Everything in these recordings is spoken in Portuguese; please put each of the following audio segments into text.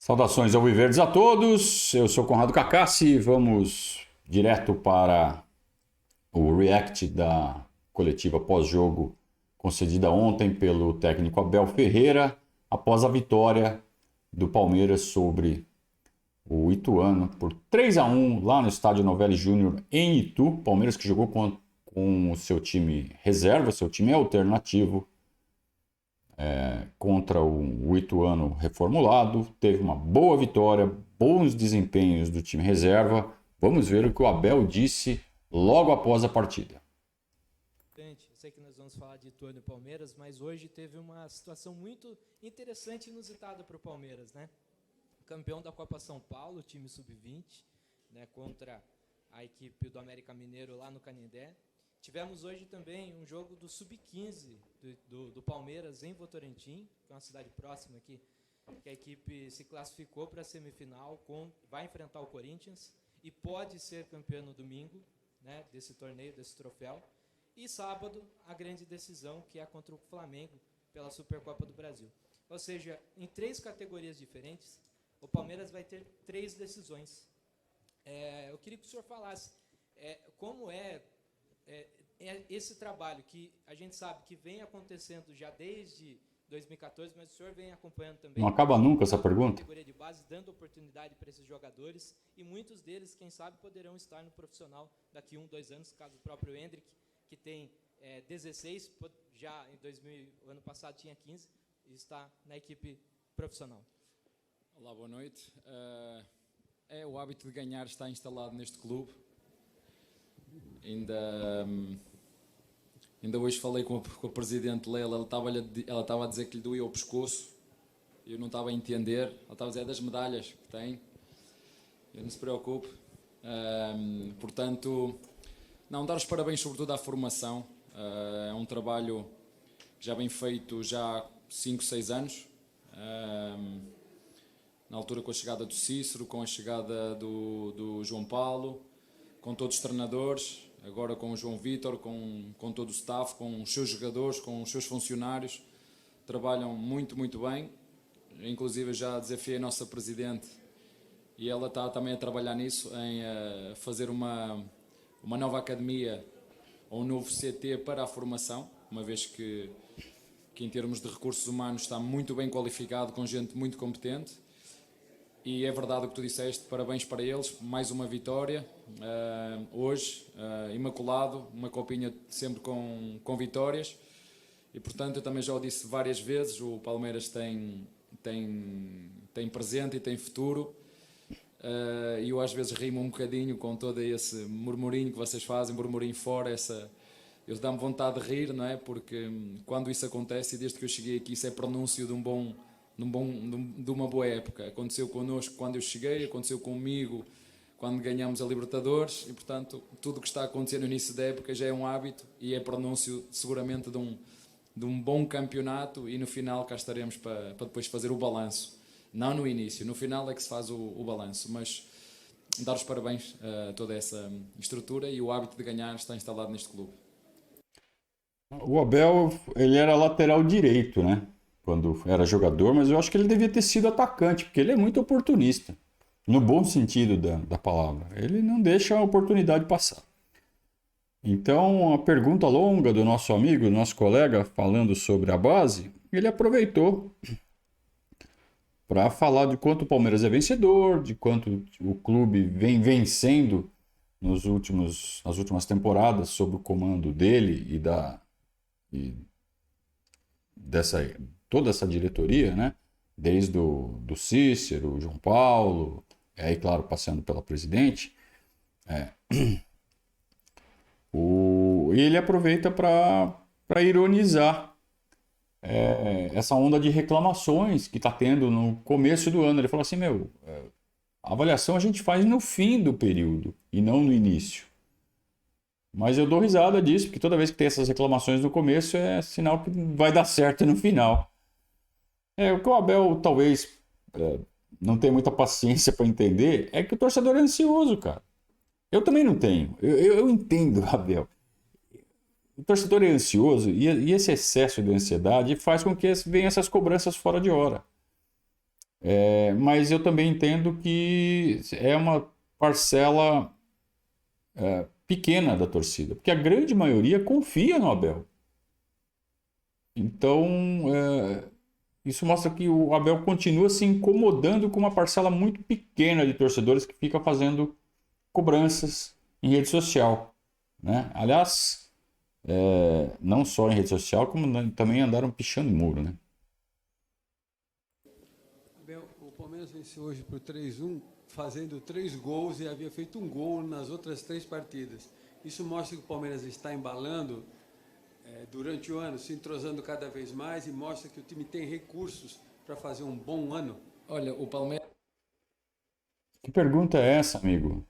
Saudações alviverdes a todos, eu sou Conrado Cacassi, vamos direto para o react da coletiva pós-jogo concedida ontem pelo técnico Abel Ferreira, após a vitória do Palmeiras sobre o Ituano por 3-1 lá no estádio Novelli Júnior em Itu. Palmeiras que jogou com o seu time reserva, seu time alternativo, contra o Ituano reformulado. Teve uma boa vitória, bons desempenhos do time reserva. Vamos ver o que o Abel disse logo após a partida. Eu sei que nós vamos falar de Ituano e Palmeiras, mas hoje teve uma situação muito interessante e inusitada para o Palmeiras, né? Campeão da Copa São Paulo, time sub-20, né, contra a equipe do Mineiro lá no Canindé. Tivemos hoje também um jogo do Sub-15 do Palmeiras em Votorantim, que é uma cidade próxima aqui, que a equipe se classificou para a semifinal, vai enfrentar o Corinthians e pode ser campeão no domingo, né, desse torneio, desse troféu. E sábado, a grande decisão, que é contra o Flamengo pela Supercopa do Brasil. Ou seja, em 3 categorias diferentes, o Palmeiras vai ter 3 decisões. Eu queria que o senhor falasse como esse trabalho que a gente sabe que vem acontecendo já desde 2014, mas o senhor vem acompanhando também. Não acaba nunca essa pergunta. Categoria de base, dando oportunidade para esses jogadores, e muitos deles, quem sabe, poderão estar no profissional daqui 1, 2 anos, caso o próprio Hendrick, que tem 16, já em ano passado tinha 15, e está na equipe profissional. Olá, boa noite. O hábito de ganhar está instalado neste clube. Ainda hoje falei com a presidente Leila, ela estava a dizer que lhe doía o pescoço, eu não estava a entender, ela estava a dizer das medalhas que tem, eu não se preocupe. Portanto, dar os parabéns sobretudo à formação, é um trabalho já bem feito já há 5, 6 anos, na altura com a chegada do Cícero, com a chegada do João Paulo, com todos os treinadores, agora com o João Vítor, com todo o staff, com os seus jogadores, com os seus funcionários, trabalham muito, muito bem. Inclusive já desafiei a nossa Presidente e ela está também a trabalhar nisso, em fazer uma nova academia ou um novo CT para a formação, uma vez que em termos de recursos humanos está muito bem qualificado, com gente muito competente. E é verdade o que tu disseste, parabéns para eles, mais uma vitória, hoje, imaculado, uma copinha sempre com vitórias, e portanto eu também já o disse várias vezes, o Palmeiras tem presente e tem futuro, e eu às vezes rimo um bocadinho com todo esse murmurinho que vocês fazem, murmurinho fora, eu dá-me vontade de rir, não é? Porque quando isso acontece, e desde que eu cheguei aqui, isso é pronúncio de uma boa época. Aconteceu connosco quando eu cheguei, aconteceu comigo quando ganhamos a Libertadores, e portanto tudo o que está a acontecer no início da época já é um hábito e é pronúncio seguramente de um bom campeonato, e no final cá estaremos para depois fazer o balanço, não no início, no final é que se faz o balanço, mas dar os parabéns a toda essa estrutura, e o hábito de ganhar está instalado neste clube. O Abel, ele era lateral direito, né? Quando era jogador, mas eu acho que ele devia ter sido atacante, porque ele é muito oportunista, no bom sentido da palavra. Ele não deixa a oportunidade passar. Então, a pergunta longa do nosso amigo, do nosso colega, falando sobre a base, ele aproveitou para falar de quanto o Palmeiras é vencedor, de quanto o clube vem vencendo nas últimas temporadas sob o comando dele e toda essa diretoria, né? Desde do Cícero, João Paulo, e aí, claro, passando pela presidente. E ele aproveita para ironizar essa onda de reclamações que está tendo no começo do ano. Ele fala assim, a avaliação a gente faz no fim do período e não no início. Mas eu dou risada disso, porque toda vez que tem essas reclamações no começo é sinal que vai dar certo no final. O que o Abel talvez não tenha muita paciência para entender é que o torcedor é ansioso, cara. Eu também não tenho. Eu entendo, Abel. O torcedor é ansioso e esse excesso de ansiedade faz com que venham essas cobranças fora de hora. Mas eu também entendo que é uma parcela pequena da torcida, porque a grande maioria confia no Abel. Então, isso mostra que o Abel continua se incomodando com uma parcela muito pequena de torcedores que fica fazendo cobranças em rede social, né? Aliás, não só em rede social, como também andaram pichando muro, né? Abel, o Palmeiras venceu hoje por 3-1, fazendo 3 gols e havia feito um gol nas outras 3 partidas. Isso mostra que o Palmeiras está embalando durante o ano, se entrosando cada vez mais, e mostra que o time tem recursos para fazer um bom ano. Olha, o Palmeiras. Que pergunta é essa, amigo?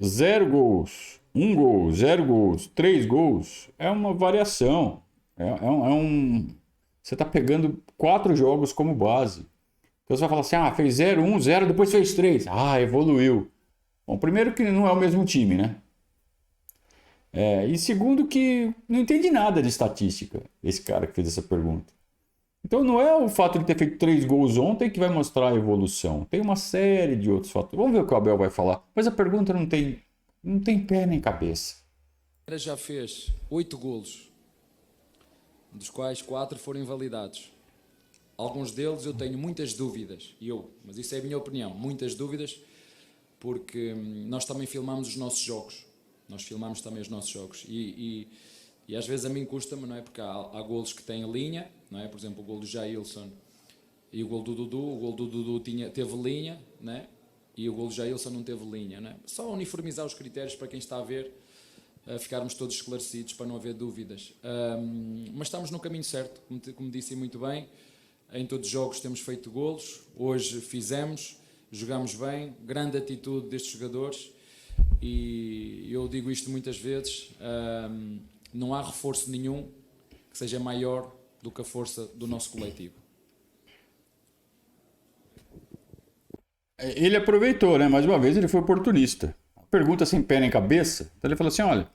0 gols, 1 gol, 0 gols, 3 gols é uma variação. Você está pegando 4 jogos como base. Então você vai falar assim: fez 0, 1, 0, depois fez 3. Evoluiu. Bom, primeiro que não é o mesmo time, né? E segundo que não entende nada de estatística, esse cara que fez essa pergunta. Então não é o fato de ter feito 3 gols ontem que vai mostrar a evolução. Tem uma série de outros fatores. Vamos ver o que o Abel vai falar. Mas a pergunta não tem pé nem cabeça. Já fez 8 golos, dos quais 4 foram invalidados. Alguns deles eu tenho muitas dúvidas, mas isso é a minha opinião, muitas dúvidas, porque nós também filmamos os nossos jogos. Nós filmamos também os nossos jogos e às vezes a mim custa-me, não é? Porque há golos que têm linha, não é? Por exemplo, o gol do Jailson e o gol do Dudu teve linha, não é? E o gol do Jailson não teve linha, não é? Só uniformizar os critérios para quem está a ver, ficarmos todos esclarecidos para não haver dúvidas. Mas estamos no caminho certo, como disse muito bem, em todos os jogos temos feito golos, hoje fizemos, jogamos bem, grande atitude destes jogadores. E eu digo isto muitas vezes, não há reforço nenhum que seja maior do que a força do nosso coletivo. Ele aproveitou, né? Mais uma vez ele foi oportunista. Pergunta sem pé nem cabeça. Então ele falou assim: olha,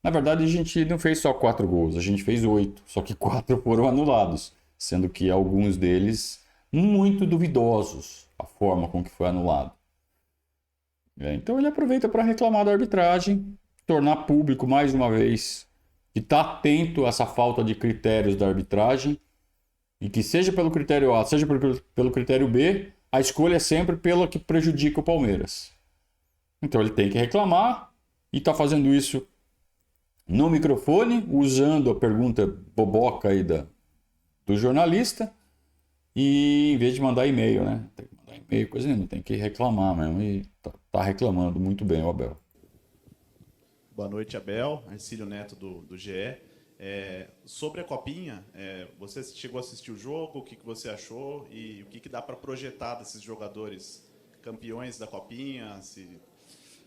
na verdade a gente não fez só 4 gols, a gente fez 8, só que 4 foram anulados, sendo que alguns deles muito duvidosos, a forma com que foi anulado. Então ele aproveita para reclamar da arbitragem, tornar público mais uma vez que está atento a essa falta de critérios da arbitragem e que seja pelo critério A, seja pelo critério B, a escolha é sempre pela que prejudica o Palmeiras. Então ele tem que reclamar e está fazendo isso no microfone, usando a pergunta boboca aí do jornalista, e em vez de mandar e-mail, né? Tem que mandar e-mail, coisa nenhuma, tem que reclamar mesmo. E tá reclamando muito bem o Abel. Boa noite, Abel. Arcílio Neto do GE. Sobre a Copinha, você chegou a assistir o jogo, o que você achou e o que dá para projetar desses jogadores campeões da Copinha, se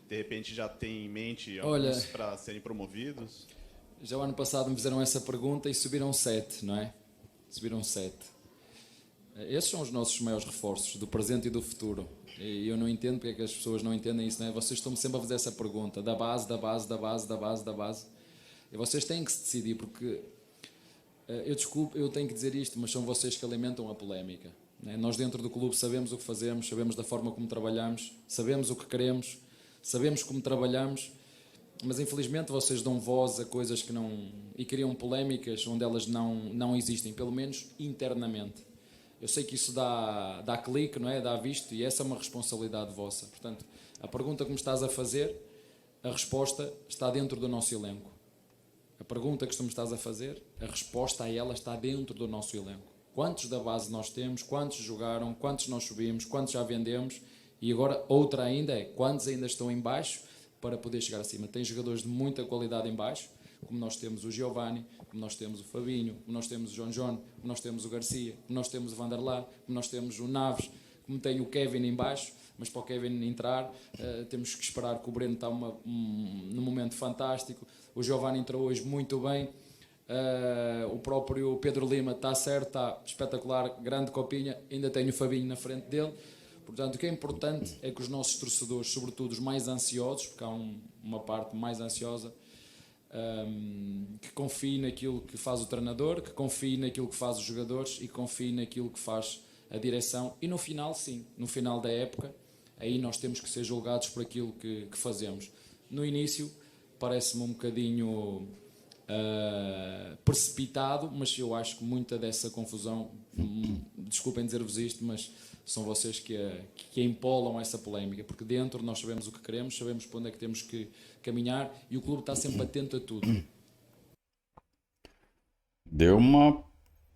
de repente já tem em mente alguns para serem promovidos? Já o ano passado me fizeram essa pergunta e subiram 7, não é? Subiram 7. Esses são os nossos maiores reforços, do presente e do futuro. E eu não entendo porque é que as pessoas não entendem isso, não é? Vocês estão sempre a fazer essa pergunta, da base. E vocês têm que se decidir, porque, eu tenho que dizer isto, mas são vocês que alimentam a polémica. Não é? Nós dentro do clube sabemos o que fazemos, sabemos da forma como trabalhamos, sabemos o que queremos, sabemos como trabalhamos, mas infelizmente vocês dão voz a coisas que não... e criam polémicas onde elas não existem, pelo menos internamente. Eu sei que isso dá clique, não é? Dá visto, e essa é uma responsabilidade vossa. Portanto, a pergunta que me estás a fazer, a resposta está dentro do nosso elenco. A pergunta que tu me estás a fazer, a resposta a ela está dentro do nosso elenco. Quantos da base nós temos, quantos jogaram, quantos nós subimos, quantos já vendemos, e agora outra ainda é, quantos ainda estão em baixo para poder chegar acima. Tem jogadores de muita qualidade em baixo, como nós temos o Giovani, como nós temos o Fabinho, como nós temos o João, como nós temos o Garcia, como nós temos o Vanderlá, como nós temos o Naves, como tem o Kevin em baixo, mas para o Kevin entrar temos que esperar que o Breno está num momento fantástico. O Giovani entrou hoje muito bem, o próprio Pedro Lima está certo, está espetacular, grande copinha, ainda tem o Fabinho na frente dele. Portanto, o que é importante é que os nossos torcedores, sobretudo os mais ansiosos, porque há uma parte mais ansiosa, que confie naquilo que faz o treinador, que confie naquilo que faz os jogadores e que confie naquilo que faz a direção, e no final, sim, no final da época, aí nós temos que ser julgados por aquilo que fazemos. No início, parece-me um bocadinho precipitado, mas eu acho que muita dessa confusão, desculpem dizer-vos isto, mas são vocês que empolam essa polémica, porque dentro nós sabemos o que queremos, sabemos para onde é que temos que caminhar, e o clube está sempre atento a tudo. Deu uma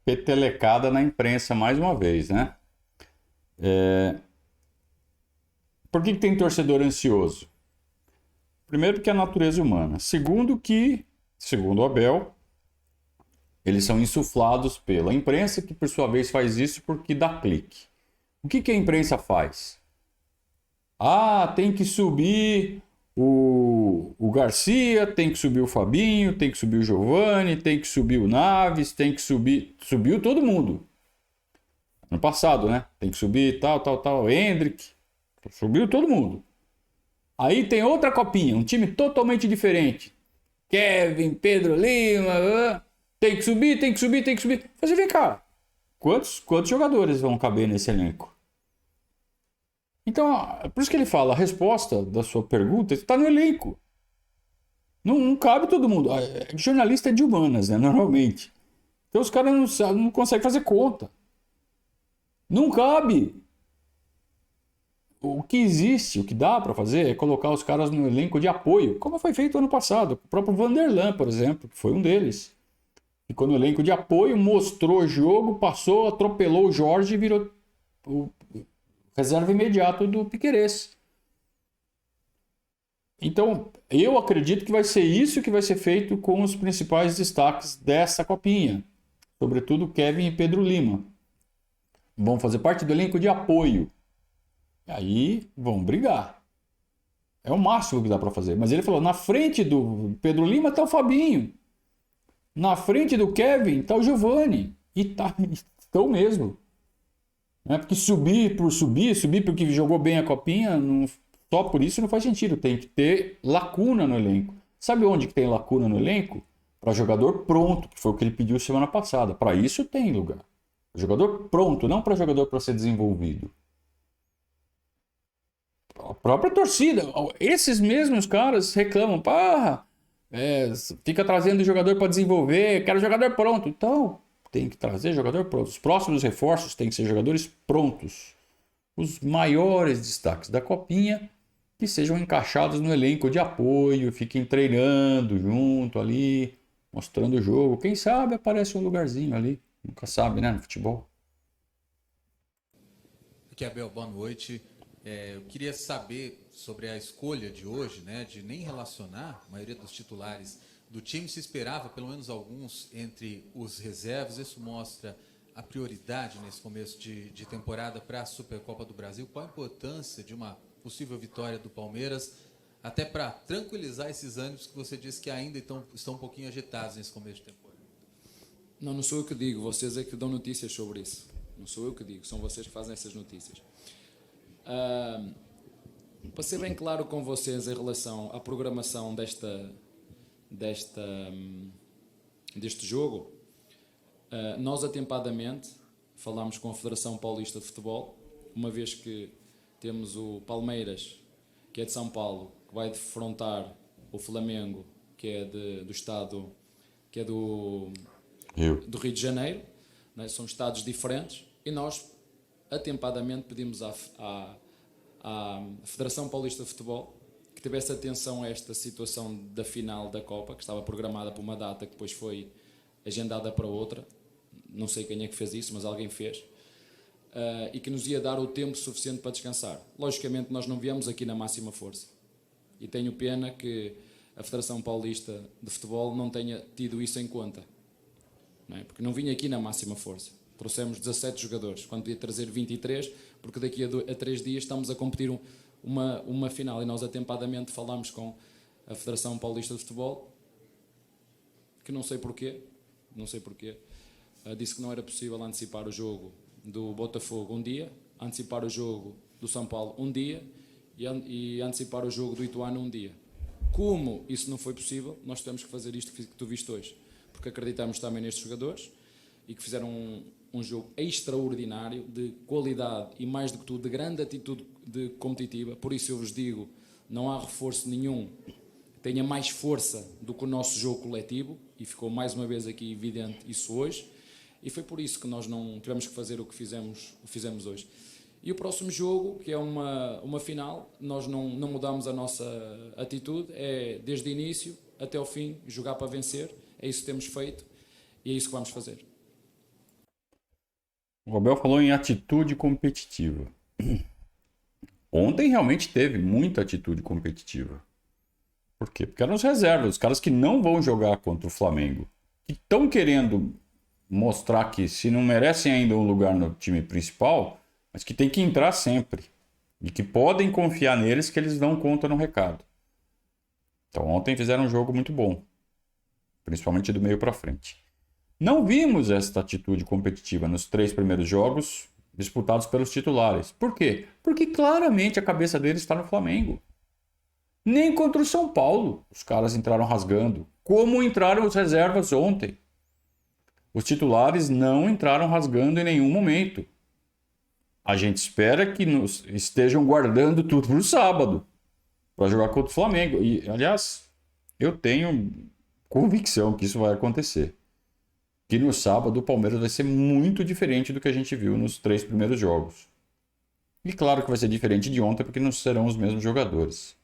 petelecada na imprensa mais uma vez, né? Por que tem torcedor ansioso? Primeiro, porque é a natureza humana. Segundo, que, segundo o Abel, eles são insuflados pela imprensa, que por sua vez faz isso porque dá clique. O que a imprensa faz? Tem que subir o Garcia, tem que subir o Fabinho, tem que subir o Giovani, tem que subir o Naves, tem que subir... Subiu todo mundo. No passado, né? Tem que subir tal, Hendrick. Subiu todo mundo. Aí tem outra copinha, um time totalmente diferente. Kevin, Pedro Lima, tem que subir. Mas vem cá, quantos jogadores vão caber nesse elenco? Então, por isso que ele fala, a resposta da sua pergunta está no elenco. Não cabe todo mundo. Jornalista é de humanas, né, normalmente. Então os caras não conseguem fazer conta. Não cabe. O que existe, o que dá para fazer é colocar os caras no elenco de apoio, como foi feito ano passado. O próprio Vanderlan, por exemplo, que foi um deles. Ficou no elenco de apoio, mostrou o jogo, passou, atropelou o Jorge e virou o reserva imediato do Piquerez. Então, eu acredito que vai ser isso que vai ser feito com os principais destaques dessa copinha. Sobretudo Kevin e Pedro Lima. Vão fazer parte do elenco de apoio. Aí vão brigar. É o máximo que dá para fazer. Mas ele falou, na frente do Pedro Lima está o Fabinho. Na frente do Kevin está o Giovani. E estão mesmo. Não é porque subir porque jogou bem a copinha, só por isso não faz sentido. Tem que ter lacuna no elenco. Sabe onde que tem lacuna no elenco? Para jogador pronto, que foi o que ele pediu semana passada. Para isso tem lugar. Jogador pronto, não para jogador para ser desenvolvido. A própria torcida, esses mesmos caras reclamam, fica trazendo jogador para desenvolver, quero jogador pronto. Então, tem que trazer jogador pronto. Os próximos reforços têm que ser jogadores prontos. Os maiores destaques da copinha que sejam encaixados no elenco de apoio, fiquem treinando junto ali, mostrando o jogo. Quem sabe aparece um lugarzinho ali. Nunca sabe, né, no futebol. Aqui, Abel, boa noite. Eu queria saber sobre a escolha de hoje, né, de nem relacionar a maioria dos titulares do time. Se esperava, pelo menos alguns, entre os reservas. Isso mostra a prioridade nesse começo de temporada para a Supercopa do Brasil. Qual a importância de uma possível vitória do Palmeiras, até para tranquilizar esses ânimos que você disse que ainda estão um pouquinho agitados nesse começo de temporada? Não sou eu que digo, vocês é que dão notícias sobre isso. Não sou eu que digo, são vocês que fazem essas notícias. Para ser bem claro com vocês em relação à programação deste jogo, nós atempadamente falámos com a Federação Paulista de Futebol, uma vez que temos o Palmeiras, que é de São Paulo, que vai defrontar o Flamengo, que é do estado, que é do Rio de Janeiro, né? São estados diferentes, e nós atempadamente pedimos à Federação Paulista de Futebol que tivesse atenção a esta situação da final da Copa, que estava programada para uma data que depois foi agendada para outra. Não sei quem é que fez isso, mas alguém fez. E que nos ia dar o tempo suficiente para descansar. Logicamente, nós não viemos aqui na máxima força. E tenho pena que a Federação Paulista de Futebol não tenha tido isso em conta. Não é? Porque não vinha aqui na máxima força. Trouxemos 17 jogadores, quando podia trazer 23, porque daqui a 3 dias estamos a competir uma final. E nós atempadamente falámos com a Federação Paulista de Futebol, que não sei porquê, disse que não era possível antecipar o jogo do Botafogo um dia, antecipar o jogo do São Paulo um dia e antecipar o jogo do Ituano um dia. Como isso não foi possível, nós tivemos que fazer isto que tu viste hoje, porque acreditamos também nestes jogadores e que fizeram um jogo extraordinário, de qualidade e, mais do que tudo, de grande atitude competitiva. Por isso eu vos digo, não há reforço nenhum que tenha mais força do que o nosso jogo coletivo, e ficou mais uma vez aqui evidente isso hoje, e foi por isso que nós não tivemos que fazer o que fizemos hoje. E o próximo jogo, que é uma final, nós não mudamos a nossa atitude, é desde o início até o fim, jogar para vencer, é isso que temos feito e é isso que vamos fazer. O Abel falou em atitude competitiva. Ontem realmente teve muita atitude competitiva. Por quê? Porque eram os reservas, os caras que não vão jogar contra o Flamengo, que estão querendo mostrar que se não merecem ainda um lugar no time principal, mas que tem que entrar sempre. E que podem confiar neles que eles dão conta no recado. Então ontem fizeram um jogo muito bom. Principalmente do meio para frente. Não vimos esta atitude competitiva nos 3 primeiros jogos disputados pelos titulares. Por quê? Porque claramente a cabeça deles está no Flamengo. Nem contra o São Paulo os caras entraram rasgando. Como entraram os reservas ontem. Os titulares não entraram rasgando em nenhum momento. A gente espera que nos estejam guardando tudo para o sábado. Para jogar contra o Flamengo. E, aliás, eu tenho convicção que isso vai acontecer. Que no sábado o Palmeiras vai ser muito diferente do que a gente viu nos 3 primeiros jogos. E claro que vai ser diferente de ontem, porque não serão os mesmos jogadores.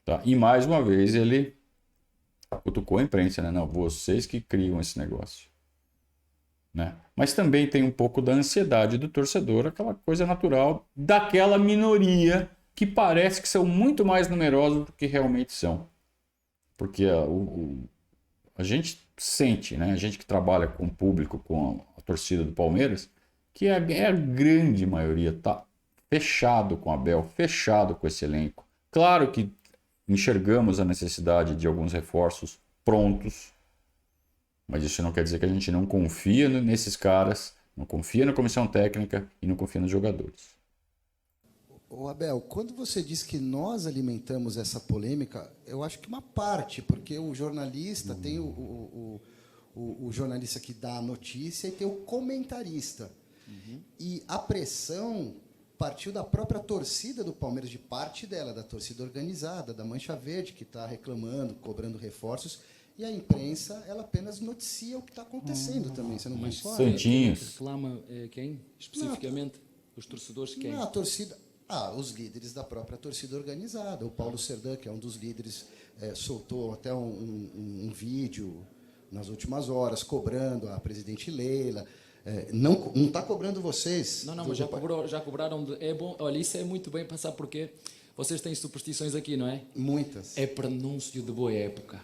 Tá? E mais uma vez ele cutucou a imprensa, né? Não, vocês que criam esse negócio. Né? Mas também tem um pouco da ansiedade do torcedor, aquela coisa natural daquela minoria que parece que são muito mais numerosos do que realmente são. Porque a gente sente, né? A gente que trabalha com o público, com a torcida do Palmeiras, que a grande maioria está fechado com a Abel, fechado com esse elenco. Claro que enxergamos a necessidade de alguns reforços prontos, mas isso não quer dizer que a gente não confia nesses caras, não confia na comissão técnica e não confia nos jogadores. Ô Abel, quando você diz que nós alimentamos essa polêmica, eu acho que uma parte, porque o jornalista tem o jornalista que dá a notícia e tem o comentarista. E a pressão partiu da própria torcida do Palmeiras, de parte dela, da torcida organizada, da Mancha Verde, que está reclamando, cobrando reforços, e a imprensa, ela apenas noticia o que está acontecendo também, você não concorda? Santinhos. Reclama quem? Especificamente? Os torcedores quem? Não, a torcida... os líderes da própria torcida organizada. O Paulo Serdã, que é um dos líderes, soltou até um vídeo nas últimas horas, cobrando a presidente Leila. Não está cobrando vocês. Não, mas já cobraram. É bom, olha, isso é muito bem pensar, porque vocês têm superstições aqui, não é? Muitas. É pronúncio de boa época.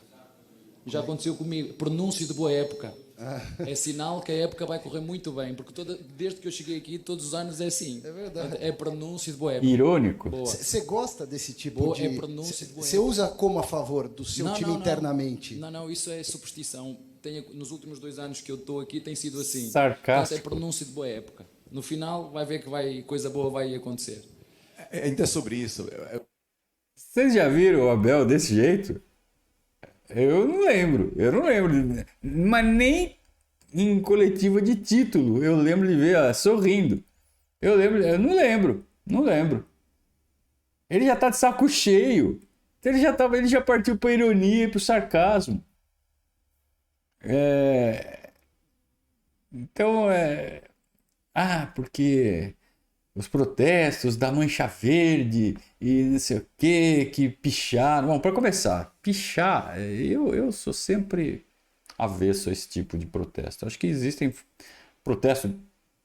Já aconteceu comigo. Pronúncio de boa época. É sinal que a época vai correr muito bem, porque desde que eu cheguei aqui, todos os anos é assim. É verdade. É pronúncio de boa época. Irônico. Você gosta desse tipo de... É pronúncio de boa Você época. usa como a favor do seu time internamente? Não, isso é superstição. Nos últimos 2 anos que eu estou aqui tem sido assim. Sarcástico. É pronúncio de boa época. No final vai ver que coisa boa vai acontecer. Ainda sobre isso. Vocês já viram o Abel desse jeito? Eu não lembro. Mas nem em coletiva de título eu lembro de ver sorrindo. Eu não lembro. Ele já tá de saco cheio. Ele já partiu para ironia e para o sarcasmo. Então, porque os protestos da Mancha Verde e não sei o que picharam. Bom, para começar, pichar, eu sou sempre avesso a esse tipo de protesto. Acho que protesto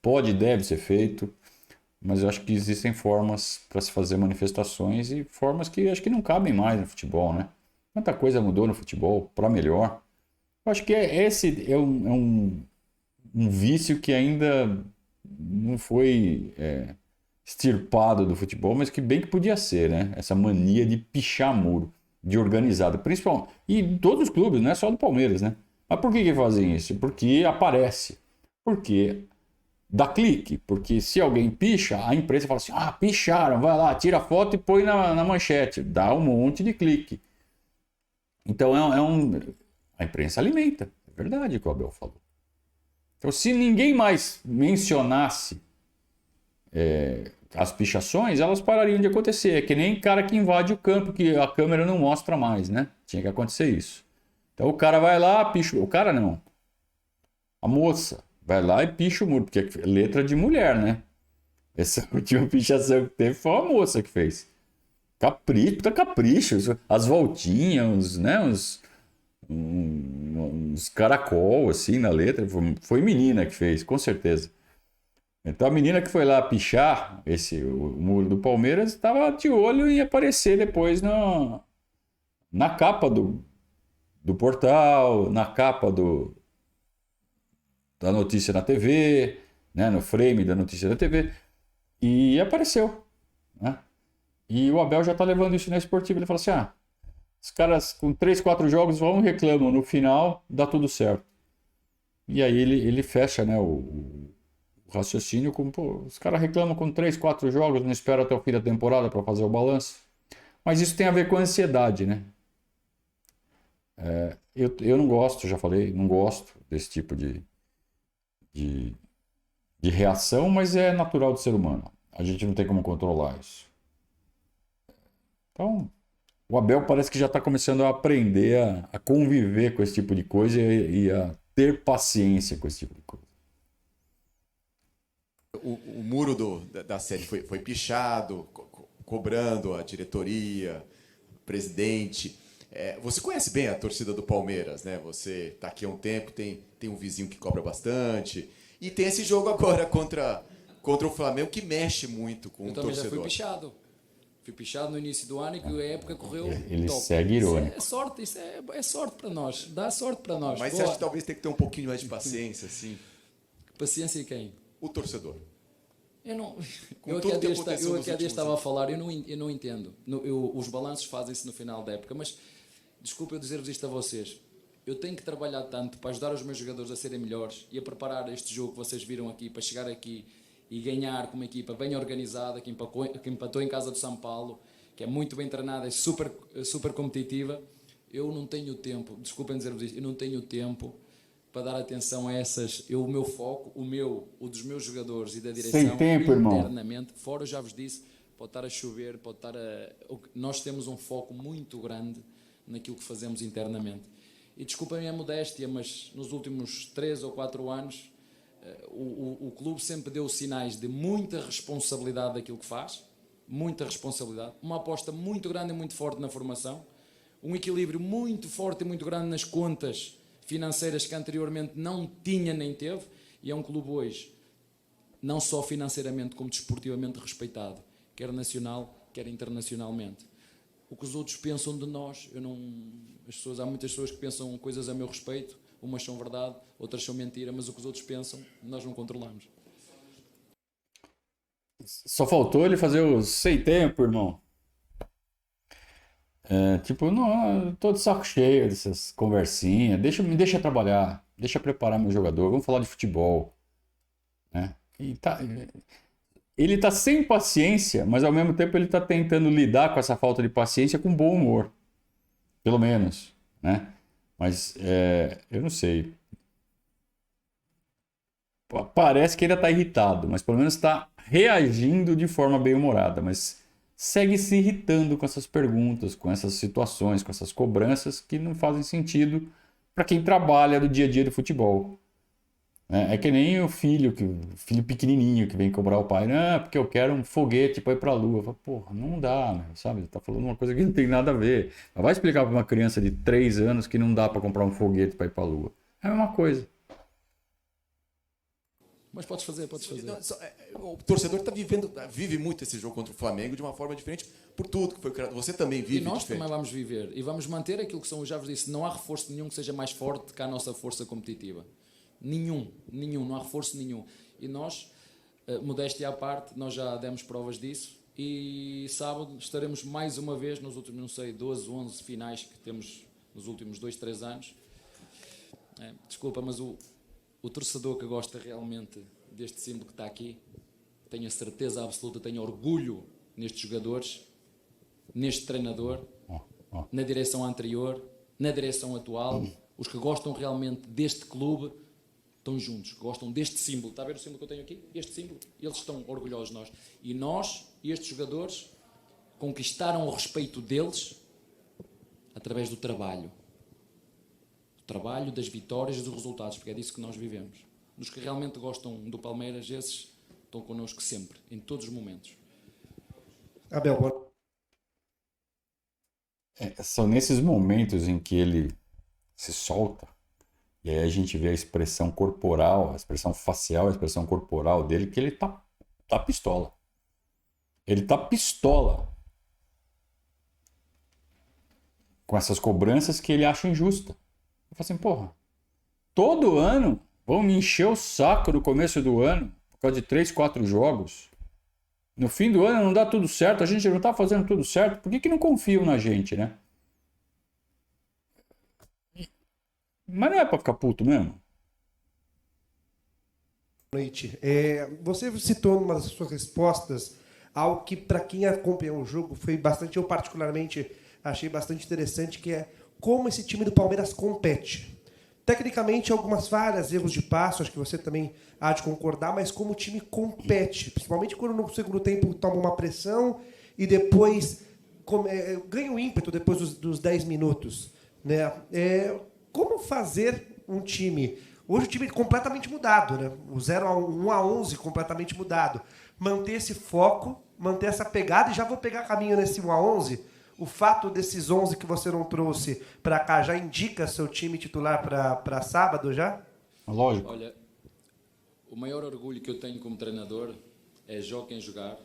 pode e deve ser feito, mas eu acho que existem formas para se fazer manifestações e formas que acho que não cabem mais no futebol, né? Quanta coisa mudou no futebol para melhor. Eu acho que esse é um vício que ainda não foi extirpado do futebol, mas que bem que podia ser, né? Essa mania de pichar muro, de organizado, principalmente. E em todos os clubes, não é só do Palmeiras, né? Mas por que fazem isso? Porque aparece. Porque dá clique. Porque se alguém picha, a imprensa fala assim, picharam, vai lá, tira a foto e põe na manchete. Dá um monte de clique. Então a imprensa alimenta. É verdade o que o Abel falou. Então, se ninguém mais mencionasse as pichações, elas parariam de acontecer. É que nem cara que invade o campo, que a câmera não mostra mais, né? Tinha que acontecer isso. Então o cara vai lá, picha... O cara não. A moça vai lá e picha o muro, porque é letra de mulher, né? Essa última pichação que teve foi a moça que fez. Capricho, puta capricho. As voltinhas, né? Uns caracol assim na letra. Foi menina que fez, com certeza. Então a menina que foi lá pichar o muro do Palmeiras estava de olho em aparecer depois na capa do portal, na capa da notícia na TV, né, no frame da notícia da TV, e apareceu. Né? E o Abel já está levando isso na esportiva. Ele fala assim, os caras com 3, 4 jogos vão e reclamam, no final dá tudo certo. E aí ele fecha, né, o raciocínio com, os caras reclamam com 3, 4 jogos, não esperam até o fim da temporada para fazer o balanço. Mas isso tem a ver com a ansiedade, né? Eu não gosto, já falei, não gosto desse tipo de reação, mas é natural do ser humano. A gente não tem como controlar isso. Então, o Abel parece que já está começando a aprender a conviver com esse tipo de coisa e a ter paciência com esse tipo de coisa. O muro da sede foi pichado, cobrando a diretoria, o presidente. Você conhece bem a torcida do Palmeiras, né? Você está aqui há um tempo, tem um vizinho que cobra bastante. E tem esse jogo agora contra o Flamengo que mexe muito com o torcedor. Eu também já fui pichado. Fui pichado no início do ano e que a época correu Ele top. segue irônico. Isso é sorte para nós. Dá sorte para nós. Mas você acha que talvez tem que ter um pouquinho mais de paciência, assim? Paciência em quem? O torcedor. Eu não. Com Eu tudo aqui que há aconteceu nos dias últimos estava a falar, eu não entendo. Os balanços fazem-se no final da época, mas desculpa eu dizer-vos isto a vocês. Eu tenho que trabalhar tanto para ajudar os meus jogadores a serem melhores e a preparar este jogo que vocês viram aqui, para chegar aqui e ganhar com uma equipa bem organizada, que empatou em casa do São Paulo, que é muito bem treinada, é super competitiva. Eu não tenho tempo, desculpem dizer-vos isto, eu não tenho tempo para dar atenção a essas. O meu foco, o dos meus jogadores e da direção, sem tempo, internamente, irmão. Fora, eu já vos disse, pode estar a chover, pode estar nós temos um foco muito grande naquilo que fazemos internamente. E desculpem a modéstia, mas nos últimos 3 ou 4 anos o clube sempre deu sinais de muita responsabilidade daquilo que faz, muita responsabilidade, uma aposta muito grande e muito forte na formação, um equilíbrio muito forte e muito grande nas contas financeiras que anteriormente não tinha nem teve, e é um clube hoje não só financeiramente como desportivamente respeitado, quer nacional, quer internacionalmente. O que os outros pensam de nós, há muitas pessoas que pensam coisas a meu respeito, umas são verdade, outras são mentira, mas o que os outros pensam, nós não controlamos. Só faltou ele fazer o sem tempo, irmão. Não, tô de saco cheio dessas conversinhas. Me deixa trabalhar, deixa preparar meu jogador, vamos falar de futebol. Né? Ele tá sem paciência, mas ao mesmo tempo ele tá tentando lidar com essa falta de paciência com bom humor. Pelo menos, né? Mas eu não sei. Parece que ele está irritado, mas pelo menos está reagindo de forma bem-humorada. Mas segue se irritando com essas perguntas, com essas situações, com essas cobranças que não fazem sentido para quem trabalha no dia a dia do futebol. É que nem o filho pequenininho que vem cobrar o pai. Não, porque eu quero um foguete para ir para a lua. Eu falo, porra, não dá, né? Sabe? Tá falando uma coisa que não tem nada a ver. Mas vai explicar para uma criança de 3 anos que não dá para comprar um foguete para ir para a lua. É a mesma coisa. Mas podes fazer. O torcedor vive muito esse jogo contra o Flamengo de uma forma diferente por tudo que foi criado. Você também vive diferente. E nós diferente. também vamos viver. E vamos manter aquilo que são, eu já vos disse, não há reforço nenhum que seja mais forte que a nossa força competitiva. Nenhum, não há reforço nenhum. E nós, modéstia à parte, nós já demos provas disso e sábado estaremos mais uma vez nos últimos, 12, 11 finais que temos nos últimos 2, 3 anos. Desculpa, mas o torcedor que gosta realmente deste símbolo que está aqui, tenho a certeza absoluta, tenho orgulho nestes jogadores, neste treinador, na direção anterior, na direção atual, os que gostam realmente deste clube, estão juntos, gostam deste símbolo. Está a ver o símbolo que eu tenho aqui? Este símbolo. Eles estão orgulhosos de nós. E nós, estes jogadores, conquistaram o respeito deles através do trabalho. Do trabalho, das vitórias e dos resultados, porque é disso que nós vivemos. Os que realmente gostam do Palmeiras, esses estão connosco sempre, em todos os momentos. Abel, São nesses momentos em que ele se solta, e aí a gente vê a expressão corporal, a expressão facial, a expressão corporal dele, que ele tá pistola. Ele tá pistola com essas cobranças que ele acha injusta. Eu falo assim, porra, todo ano vão me encher o saco no começo do ano, por causa de 3, 4 jogos. No fim do ano não dá tudo certo, a gente não tá fazendo tudo certo, por que não confiam na gente, né? Mas não é pra ficar puto mesmo? boa noite. Você citou numa das suas respostas algo que, para quem acompanhou o jogo, foi bastante, eu particularmente achei bastante interessante, que é como esse time do Palmeiras compete. Tecnicamente, algumas falhas, erros de passo, acho que você também há de concordar, mas como o time compete, principalmente quando no segundo tempo toma uma pressão e depois ganha o ímpeto depois dos 10 minutos. Né? Como fazer um time... Hoje o time é completamente mudado, né? O 1 a 11 completamente mudado. Manter esse foco, manter essa pegada, e já vou pegar caminho nesse 1 a 11. O fato desses 11 que você não trouxe para cá já indica seu time titular para sábado já? Lógico. Olha, o maior orgulho que eu tenho como treinador é jogar quem jogar,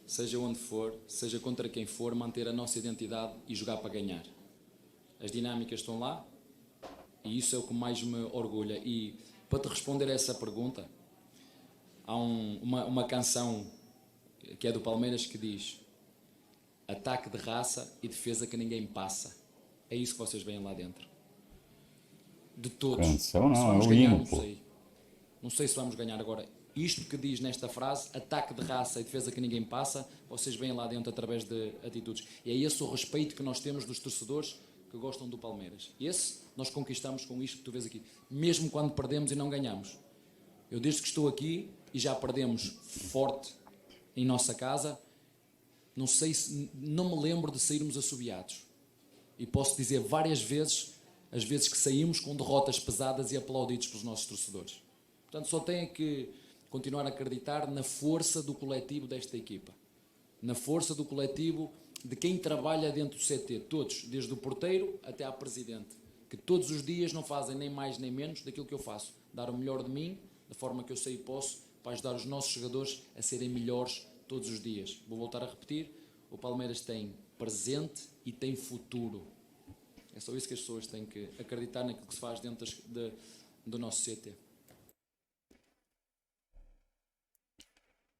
seja onde for, seja contra quem for, manter a nossa identidade e jogar para ganhar. As dinâmicas estão lá e isso é o que mais me orgulha. E para te responder a essa pergunta, há uma canção que é do Palmeiras que diz: ataque de raça e defesa que ninguém passa. É isso que vocês veem lá dentro. De todos. Canção não, Se vamos é o ganhar, hino, não pô. sei. Não sei se vamos ganhar agora. Isto que diz nesta frase, ataque de raça e defesa que ninguém passa, vocês veem lá dentro através de atitudes. E é esse o respeito que nós temos dos torcedores que gostam do Palmeiras. Esse nós conquistamos com isto que tu vês aqui. Mesmo quando perdemos e não ganhamos. Eu desde que estou aqui e já perdemos forte em nossa casa, não me lembro de sairmos assobiados. E posso dizer várias vezes, as vezes que saímos com derrotas pesadas e aplaudidos pelos nossos torcedores. Portanto, só tenho que continuar a acreditar na força do coletivo desta equipa. Na força do coletivo de quem trabalha dentro do CT. Todos, desde o porteiro até à presidente. Que todos os dias não fazem nem mais nem menos daquilo que eu faço. Dar o melhor de mim, da forma que eu sei e posso, para ajudar os nossos jogadores a serem melhores todos os dias. Vou voltar a repetir, o Palmeiras tem presente e tem futuro. É só isso que as pessoas têm que acreditar naquilo que se faz dentro do nosso CT.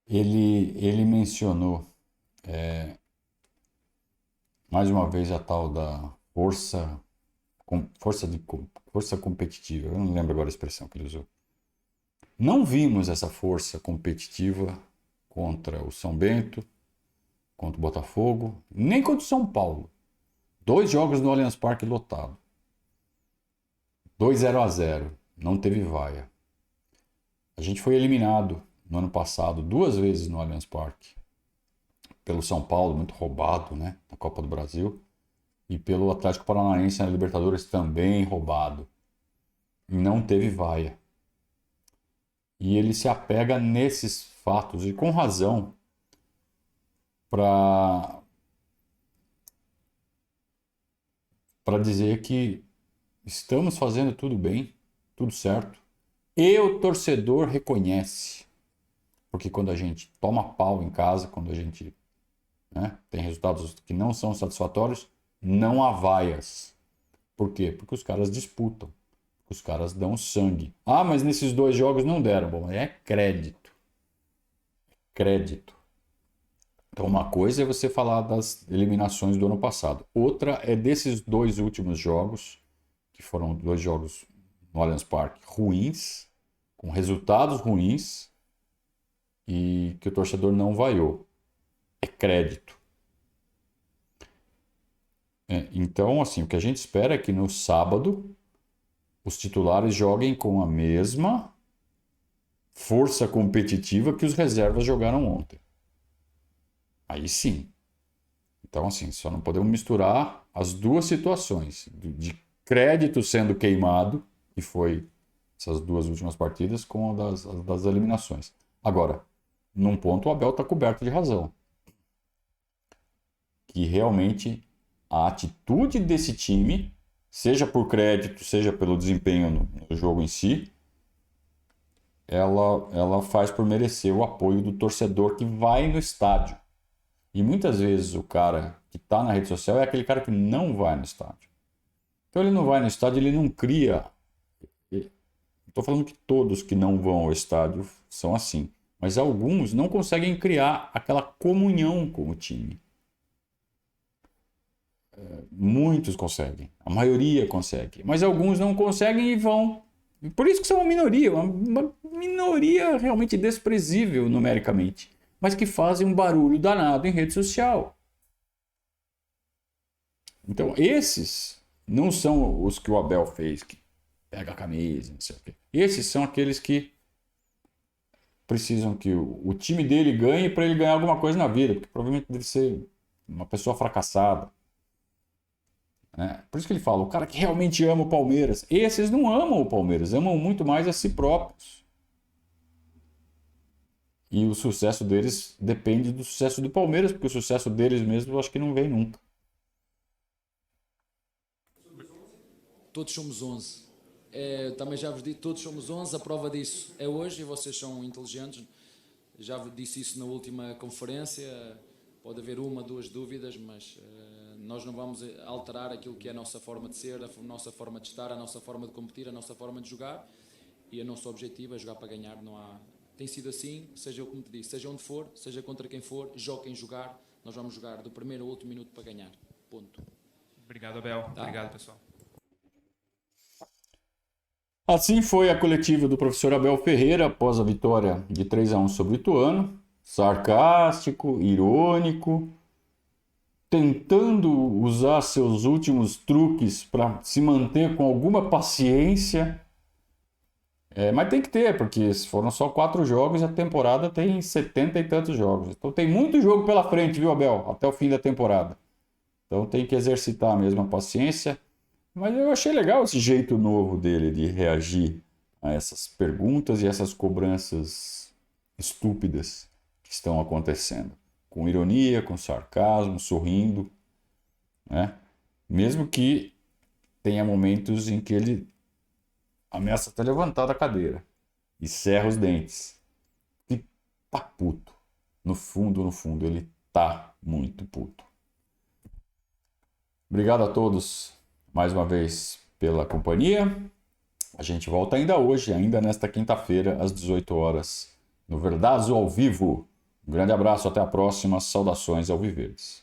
Ele mencionou mais uma vez a tal da força competitiva. Eu não lembro agora a expressão que ele usou. Não vimos essa força competitiva contra o São Bento, contra o Botafogo, nem contra o São Paulo. 2 jogos no Allianz Parque lotado. 2-0-0. Não teve vaia. A gente foi eliminado no ano passado 2 vezes no Allianz Parque. Pelo São Paulo, muito roubado, né? Na Copa do Brasil. E pelo Atlético Paranaense na Libertadores, também roubado. E não teve vaia. E ele se apega nesses fatos, e com razão, para dizer que estamos fazendo tudo bem, tudo certo. E o torcedor reconhece. Porque quando a gente toma pau em casa, quando a gente tem resultados que não são satisfatórios, não há vaias. Por quê? Porque os caras disputam. Os caras dão sangue. Ah, mas nesses 2 jogos não deram. Bom, é crédito. Crédito. Então, uma coisa é você falar das eliminações do ano passado. Outra é desses 2 últimos jogos, que foram 2 jogos no Allianz Parque ruins, com resultados ruins, e que o torcedor não vaiou. É crédito. Então, assim, o que a gente espera é que no sábado os titulares joguem com a mesma força competitiva que os reservas jogaram ontem. Aí sim. Então, assim, só não podemos misturar as duas situações de crédito sendo queimado, que foi essas duas últimas partidas, com a das eliminações. Agora, num ponto o Abel está coberto de razão. Que realmente a atitude desse time, seja por crédito, seja pelo desempenho no jogo em si, ela faz por merecer o apoio do torcedor que vai no estádio. E muitas vezes o cara que está na rede social é aquele cara que não vai no estádio. Então ele não vai no estádio, ele não cria... Estou falando que todos que não vão ao estádio são assim. Mas alguns não conseguem criar aquela comunhão com o time. Muitos conseguem. A maioria consegue. Mas alguns não conseguem e vão. Por isso que são uma minoria realmente desprezível numericamente. Mas que fazem um barulho danado em rede social. Então, esses não são os que o Abel fez, que pega a camisa, não sei o quê. Esses são aqueles que precisam que o time dele ganhe para ele ganhar alguma coisa na vida, porque provavelmente deve ser uma pessoa fracassada. Né? Por isso que ele fala, o cara que realmente ama o Palmeiras. Esses não amam o Palmeiras, amam muito mais a si próprios. E o sucesso deles depende do sucesso do Palmeiras, porque o sucesso deles mesmo eu acho que não vem nunca. Todos somos 11. Também já vos disse, todos somos 11. A prova disso é hoje e vocês são inteligentes. Já vos disse isso na última conferência. Pode haver uma, duas dúvidas, mas nós não vamos alterar aquilo que é a nossa forma de ser, a nossa forma de estar, a nossa forma de competir, a nossa forma de jogar. E o nosso objetivo é jogar para ganhar. Não há... Tem sido assim, seja como te disse, seja onde for, seja contra quem for, joguem jogar. Nós vamos jogar do primeiro ao último minuto para ganhar. Ponto. Obrigado, Abel. Tá. Obrigado, pessoal. Assim foi a coletiva do professor Abel Ferreira após a vitória de 3-1 sobre o Ituano. Sarcástico, irônico, tentando usar seus últimos truques para se manter com alguma paciência. Mas tem que ter, porque foram só 4 jogos e a temporada tem 70 e tantos jogos. Então tem muito jogo pela frente, viu, Abel? Até o fim da temporada. Então tem que exercitar mesmo a paciência. Mas eu achei legal esse jeito novo dele de reagir a essas perguntas e essas cobranças estúpidas que estão acontecendo. Com ironia, com sarcasmo, sorrindo, né? Mesmo que tenha momentos em que ele ameaça até levantar da cadeira e cerra os dentes. E tá puto. No fundo, ele tá muito puto. Obrigado a todos mais uma vez pela companhia. A gente volta ainda hoje, ainda nesta quinta-feira, às 18 horas, no Verdazo ao vivo. Um grande abraço, até a próxima. Saudações ao Viverdes.